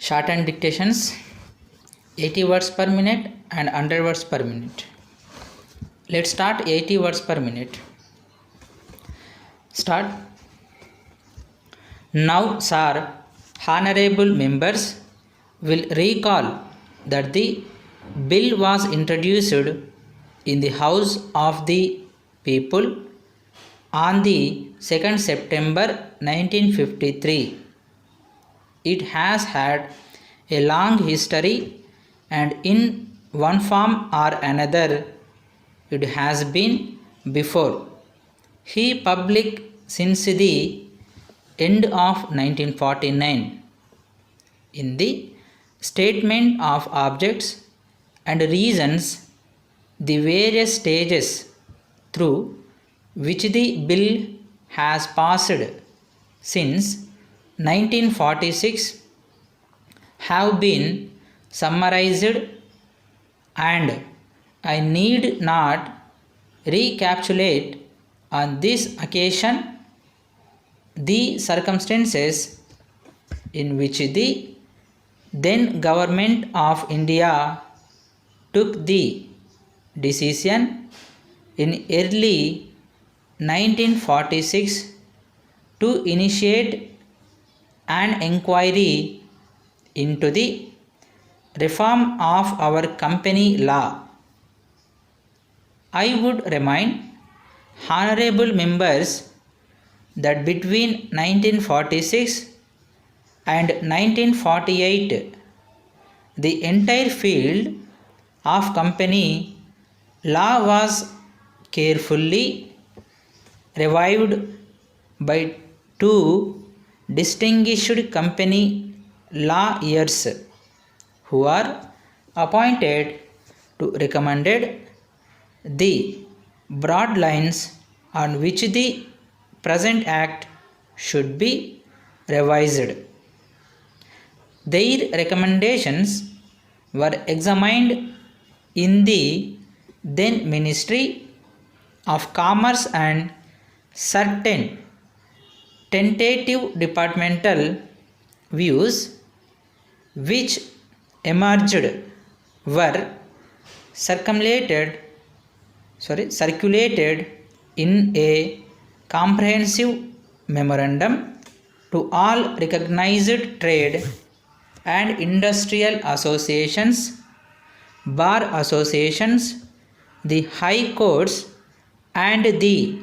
Shorthand dictations 80 words per minute and 100 words per minute. Let's start 80 words per minute. Start. Now, sir, honorable members will recall that the bill was introduced in the House of the People on the 2nd September 1953. It has had a long history, and in one form or another it has been before he public since the end of 1949. In the statement of objects and reasons, the various stages through which the bill has passed since 1946 have been summarized, and I need not recapitulate on this occasion the circumstances in which the then government of India took the decision in early 1946 to initiate an inquiry into the reform of our company law. I would remind honorable members that between 1946 and 1948 the entire field of company law was carefully revived by two distinguished company lawyers who are appointed to recommend the broad lines on which the present act should be revised. Their recommendations were examined in the then Ministry of Commerce, and certain tentative departmental views which emerged were circulated in a comprehensive memorandum to all recognized trade and industrial associations, bar associations, the high courts, and the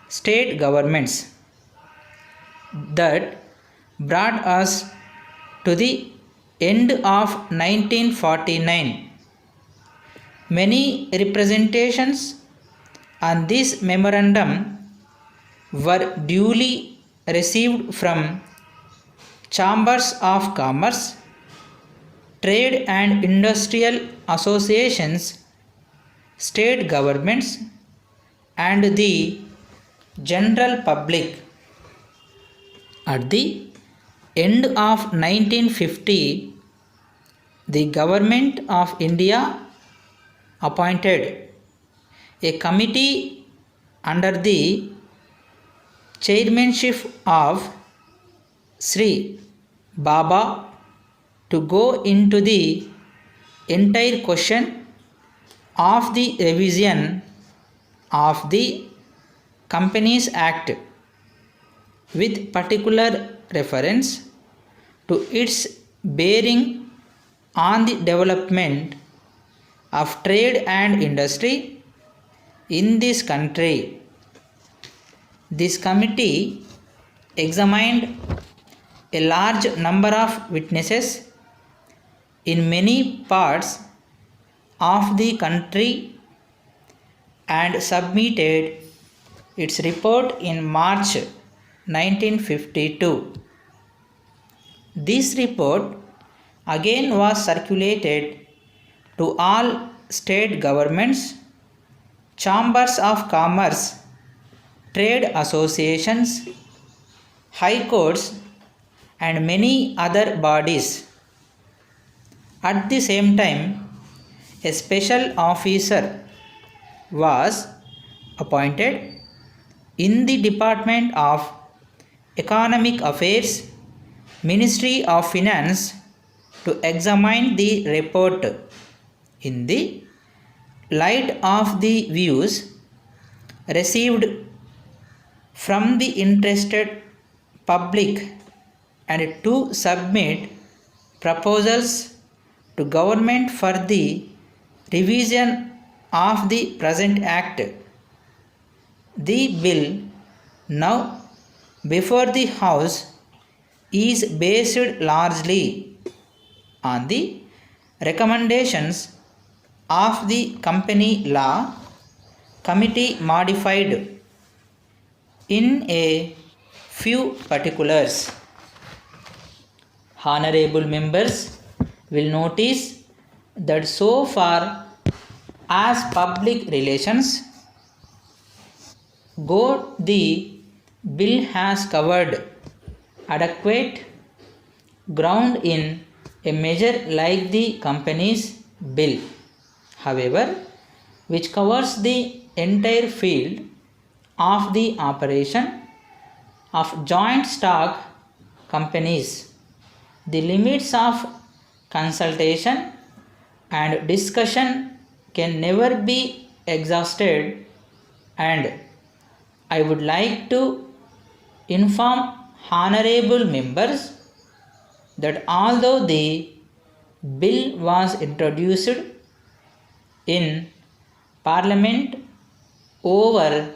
state governments, that brought us to the end of 1949. Many representations on this memorandum were duly received from chambers of commerce, trade and industrial associations, state governments, and the general public. At the end of 1950, the government of India appointed a committee under the chairmanship of Sri Baba to go into the entire question of the revision of the Companies Act, with particular reference to its bearing on the development of trade and industry in this country. This committee examined a large number of witnesses in many parts of the country and submitted its report in March 1952. This report again was circulated to all state governments, chambers of commerce, trade associations, high courts, and many other bodies. At the same time, a special officer was appointed in the Department of Economic Affairs, Ministry of Finance, to examine the report in the light of the views received from the interested public and to submit proposals to government for the revision of the present act. The bill now before the House is based largely on the recommendations of the Company Law Committee modified in a few particulars. Honorable members will notice that so far as public relations go, the bill has covered adequate ground in a measure like the Companies Bill, however, which covers the entire field of the operation of joint stock companies. The limits of consultation and discussion can never be exhausted, and I would like to inform honorable members that although the bill was introduced in Parliament over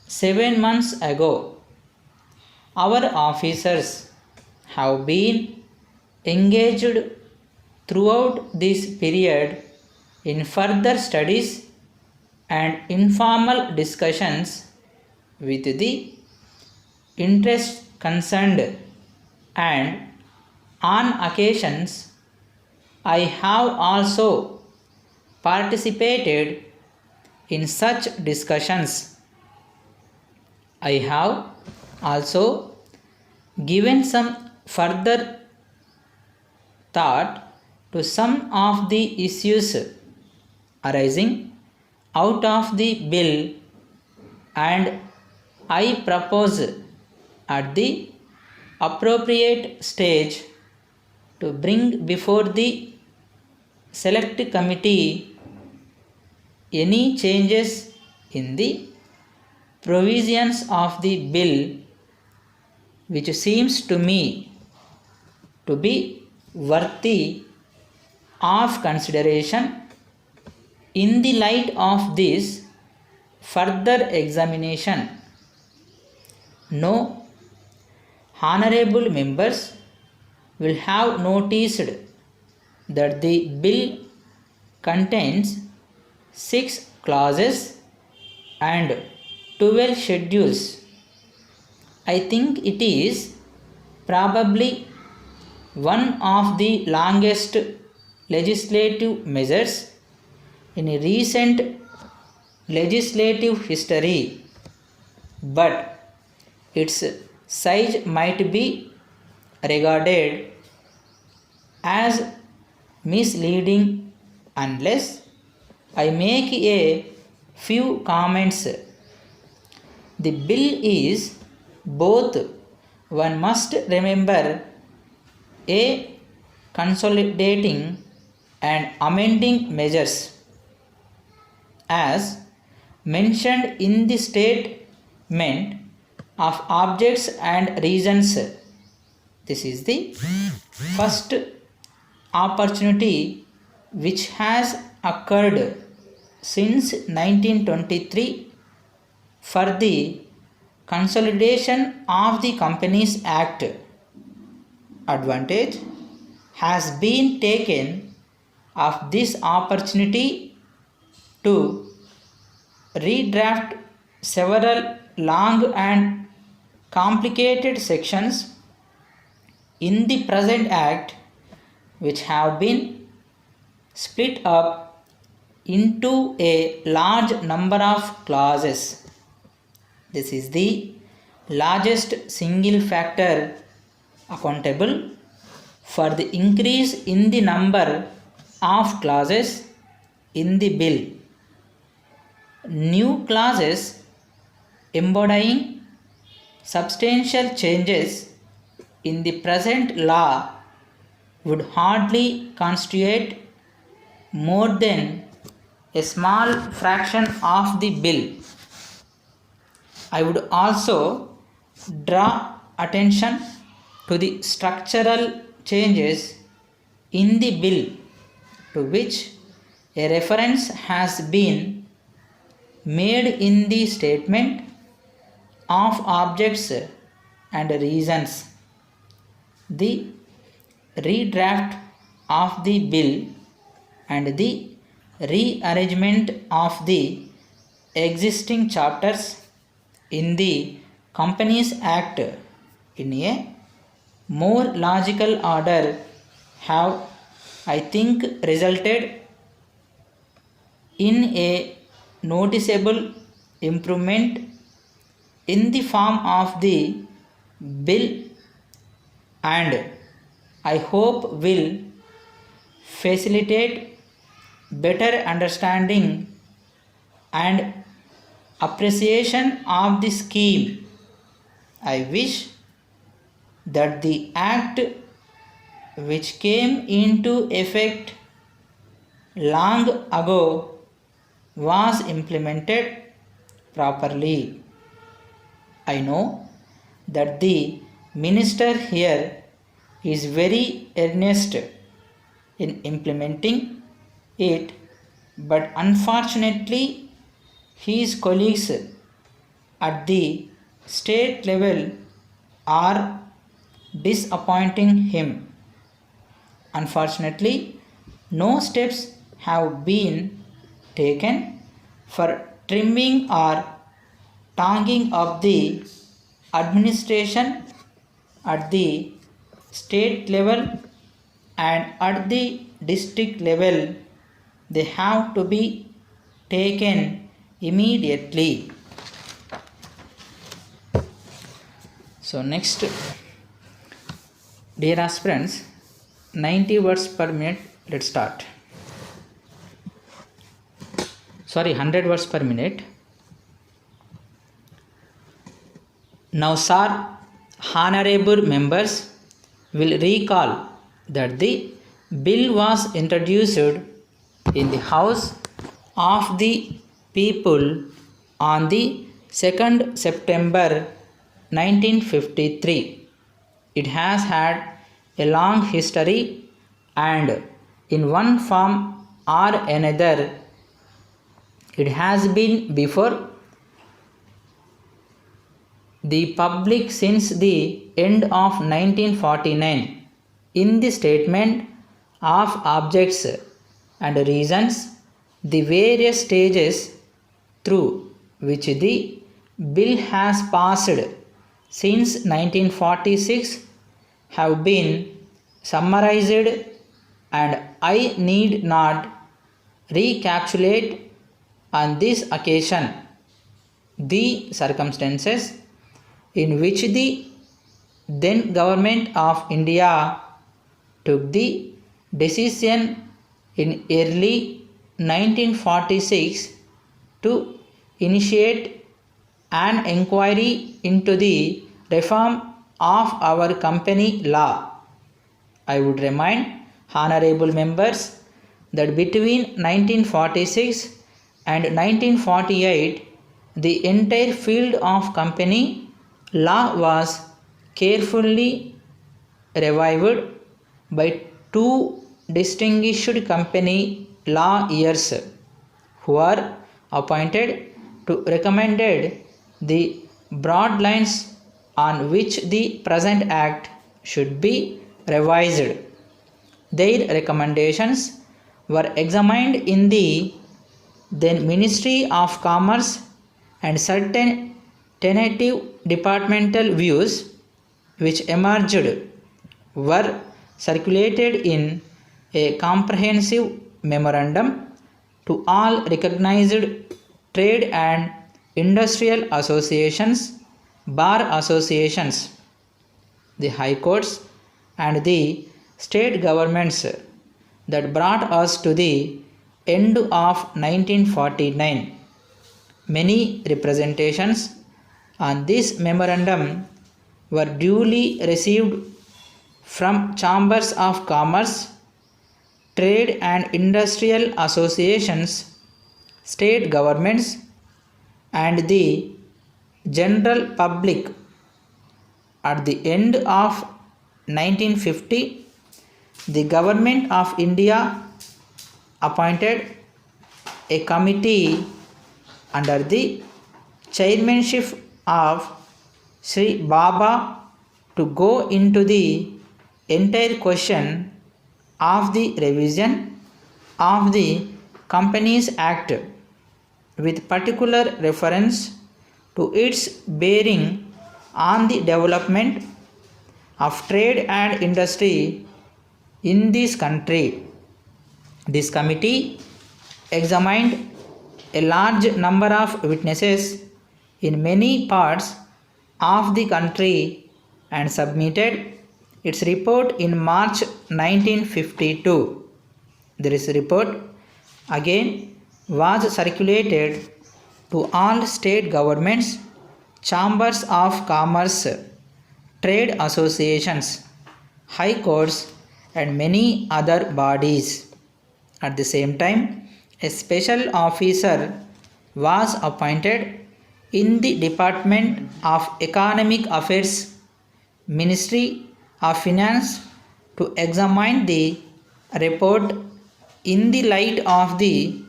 7 months ago, our officers have been engaged throughout this period in further studies and informal discussions with the interests concerned, and on occasions I have also participated in such discussions. I have also given some further thought to some of the issues arising out of the bill, and I propose at the appropriate stage to bring before the select committee any changes in the provisions of the bill which seems to me to be worthy of consideration. In the light of this further examination, no honorable members will have noticed that the bill contains 6 clauses and 12 schedules. I think it is probably one of the longest legislative measures in recent legislative history, but its size might be regarded as misleading unless I make a few comments. The bill is both, one must remember, a consolidating and amending measures as mentioned in the statement of objects and reasons. This is the first opportunity which has occurred since 1923 for the consolidation of the Companies Act. Advantage has been taken of this opportunity to redraft several long and complicated sections in the present act which have been split up into a large number of clauses. This is the largest single factor accountable for the increase in the number of clauses in the bill. New clauses embodying substantial changes in the present law would hardly constitute more than a small fraction of the bill. I would also draw attention to the structural changes in the bill to which a reference has been made in the statement of objects and reasons. The redraft of the bill and the rearrangement of the existing chapters in the Companies Act in a more logical order have, I think, resulted in a noticeable improvement in the form of the bill, and I hope will facilitate better understanding and appreciation of the scheme. I wish that the act, which came into effect long ago, was implemented properly. I know that the minister here is very earnest in implementing it, but unfortunately his colleagues at the state level are disappointing him. Unfortunately, no steps have been taken for trimming or tonguing up the administration at the state level and at the district level. They have to be taken immediately. So next, dear aspirants, 90 words per minute. Let's start. 100 words per minute. Now, sir, honorable members will recall that the bill was introduced in the House of the People on the 2nd September 1953. It has had a long history, and in one form or another it has been before the public since the end of 1949. In the statement of objects and reasons, the various stages through which the bill has passed since 1946 have been summarized, and I need not recapitulate on this occasion the circumstances in which the then government of India took the decision in early 1946 to initiate an inquiry into the reform of our company law. I would remind honorable members that between 1946 and 1948 the entire field of company law was carefully revived by two distinguished company lawyers who are appointed to recommend the broad lines on which the present act should be revised. Their recommendations were examined in the then Ministry of Commerce, and certain tentative departmental views which emerged were circulated in a comprehensive memorandum to all recognized trade and industrial associations, bar associations, the high courts, and the state governments that brought us to the end of 1949. Many representations on this memorandum were duly received from chambers of commerce, trade and industrial associations, state governments, and the general public. At the end of 1950, the Government of India appointed a committee under the chairmanship of Sri Baba to go into the entire question of the revision of the Companies Act with particular reference to its bearing on the development of trade and industry in this country. This committee examined a large number of witnesses in many parts of the country and submitted its report in March 1952. This report again was circulated to all state governments, chambers of commerce, trade associations, high courts, and many other bodies. At the same time, a special officer was appointed in the Department of Economic Affairs, Ministry of Finance, to examine the report in the light of the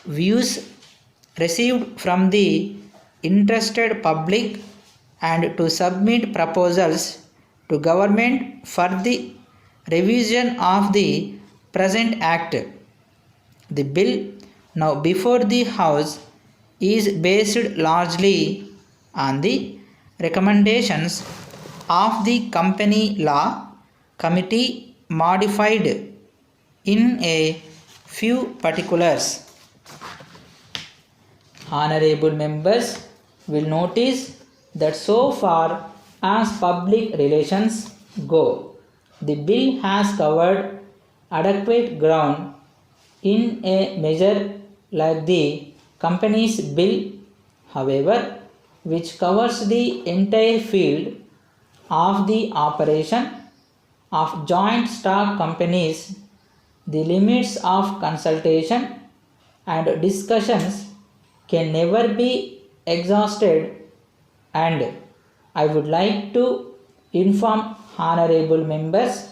views received from the interested public and to submit proposals to government for the revision of the present act. The bill now before the House is based largely on the recommendations of the Company Law Committee, modified in a few particulars. Honorable members will notice that so far as public relations go, the bill has covered adequate ground in a measure like the Companies Bill, however, which covers the entire field of the operation of joint stock companies. The limits of consultation and discussions can never be exhausted, and I would like to inform honorable members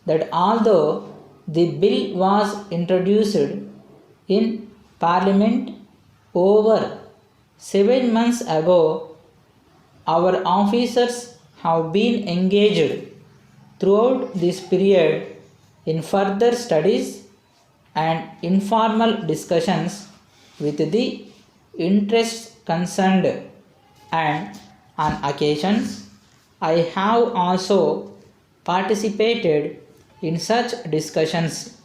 that although the bill was introduced in Parliament over 7 months ago, our officers have been engaged throughout this period in further studies and informal discussions with the interests concerned, and on occasions I have also participated in such discussions.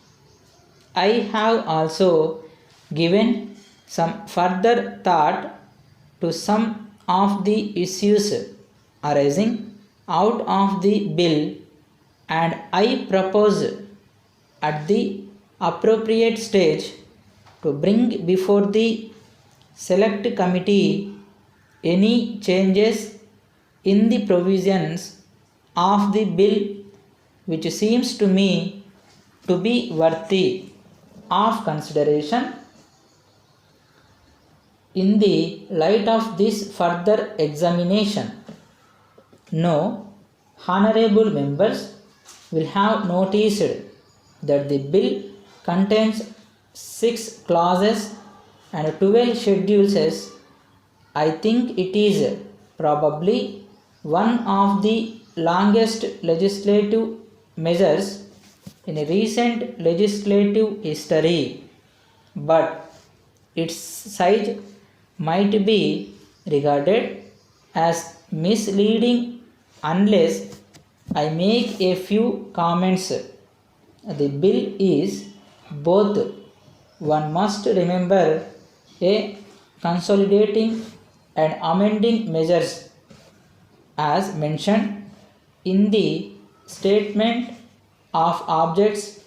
I have also given some further thought to some of the issues arising out of the bill, and I propose at the appropriate stage to bring before the select committee any changes in the provisions of the bill which seems to me to be worthy of consideration. In the light of this further examination, no honorable members will have noticed that the bill contains 6 clauses and 12 schedules. I think it is probably one of the longest legislative measures in recent legislative history, but its size might be regarded as misleading unless I make a few comments. The bill is both, one must remember, a consolidating and amending measures as mentioned in the statement of objects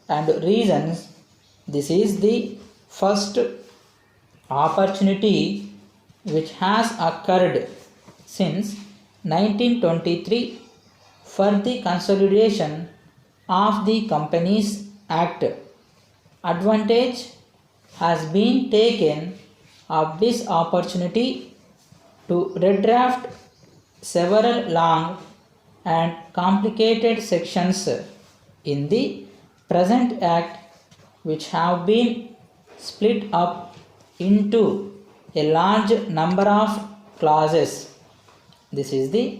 and reasons. This is the first opportunity which has occurred since 1923 for the consolidation of the Companies Act. Advantage has been taken of this opportunity to redraft several long and complicated sections in the present Act, which have been split up into a large number of clauses. This is the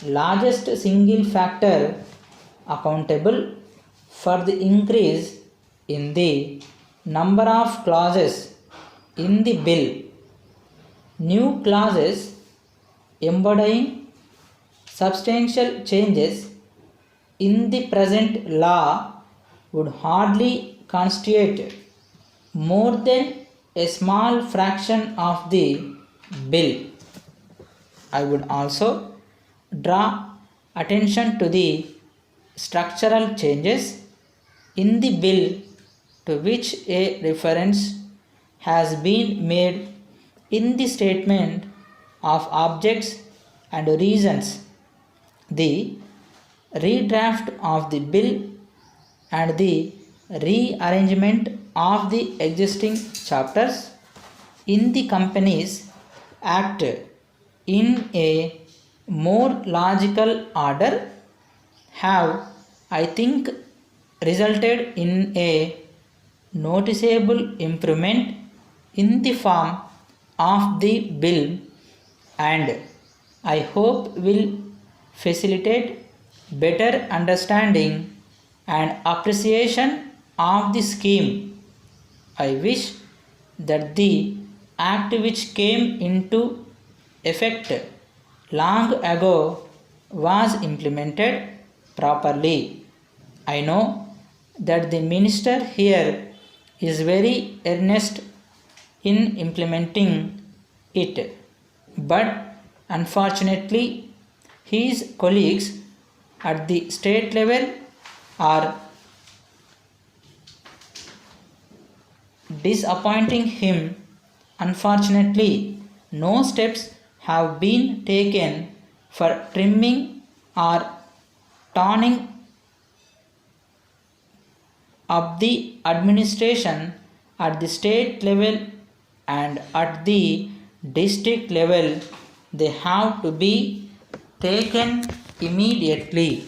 largest single factor accountable for the increase in the number of clauses in the bill. New clauses embodying substantial changes in the present law would hardly constitute more than a small fraction of the bill. I would also draw attention to the structural changes in the bill to which a reference has been made in the statement of objects and reasons. The redraft of the bill and the rearrangement of the existing chapters in the Companies Act in a more logical order have, I think, resulted in a noticeable improvement in the form of the bill, and I hope will facilitate better understanding and appreciation of the scheme. I wish that the act which came into effect long ago was implemented properly. I know that the minister here is very earnest in implementing it, but unfortunately his colleagues at the state level are disappointing him. Unfortunately, no steps have been taken for trimming or toning up the administration at the state level and at the district level. They have to be taken immediately.